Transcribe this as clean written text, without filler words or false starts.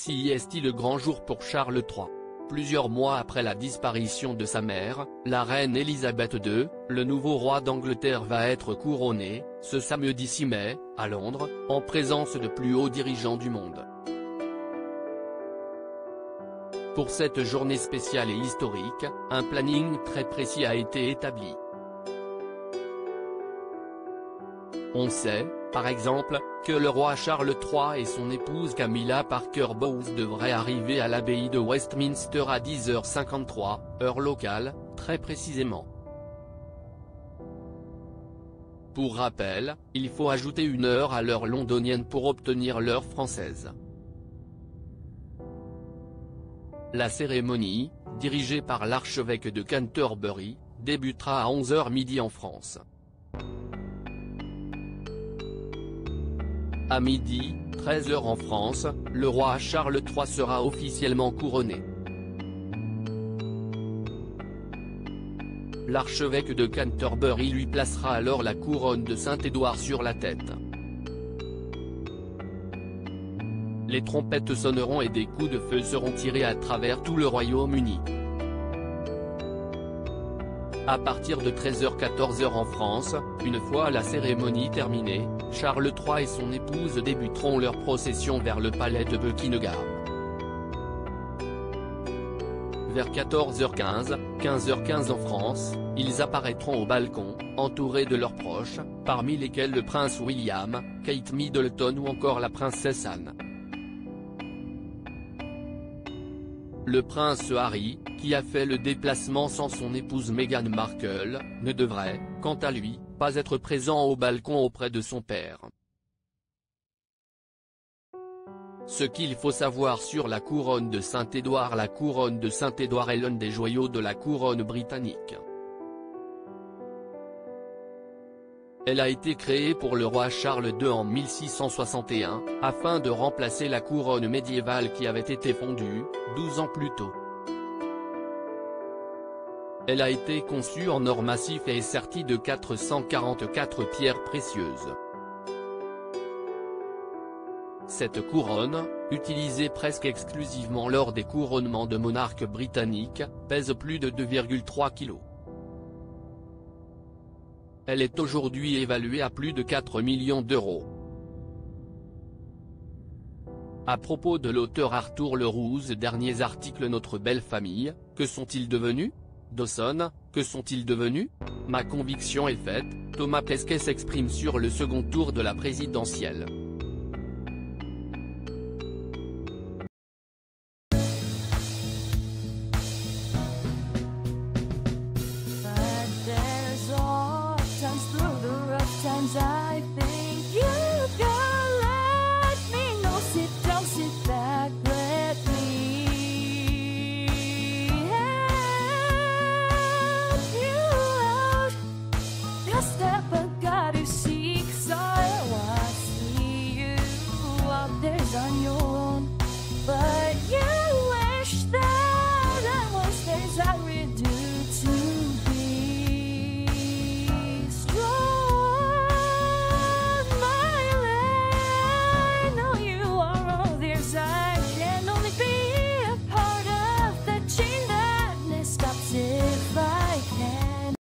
Si est-il le grand jour pour Charles III. Plusieurs mois après la disparition de sa mère, la reine Elisabeth II, le nouveau roi d'Angleterre va être couronné, ce samedi 6 mai, à Londres, en présence de plus hauts dirigeants du monde. Pour cette journée spéciale et historique, un planning très précis a été établi. On sait, par exemple, que le roi Charles III et son épouse Camilla Parker Bowles devraient arriver à l'abbaye de Westminster à 10h53, heure locale, très précisément. Pour rappel, il faut ajouter une heure à l'heure londonienne pour obtenir l'heure française. La cérémonie, dirigée par l'archevêque de Canterbury, débutera à 11h midi en France. À midi, 13h en France, le roi Charles III sera officiellement couronné. L'archevêque de Canterbury lui placera alors la couronne de Saint-Édouard sur la tête. Les trompettes sonneront et des coups de feu seront tirés à travers tout le Royaume-Uni. À partir de 13h-14h en France, une fois la cérémonie terminée, Charles III et son épouse débuteront leur procession vers le palais de Buckingham. Vers 14h15, 15h15 en France, ils apparaîtront au balcon, entourés de leurs proches, parmi lesquels le prince William, Kate Middleton ou encore la princesse Anne. Le prince Harry, qui a fait le déplacement sans son épouse Meghan Markle, ne devrait, quant à lui, pas être présent au balcon auprès de son père. Ce qu'il faut savoir sur la couronne de Saint-Édouard. La couronne de Saint-Édouard est l'un des joyaux de la couronne britannique. Elle a été créée pour le roi Charles II en 1661, afin de remplacer la couronne médiévale qui avait été fondue, 12 ans plus tôt. Elle a été conçue en or massif et est sertie de 444 pierres précieuses. Cette couronne, utilisée presque exclusivement lors des couronnements de monarques britanniques, pèse plus de 2,3 kg. Elle est aujourd'hui évaluée à plus de 4 millions d'euros. À propos de l'auteur Arthur Le Roux, derniers articles. Notre belle famille, que sont-ils devenus? Dawson, que sont-ils devenus? Ma conviction est faite, Thomas Pesquet s'exprime sur le second tour de la présidentielle.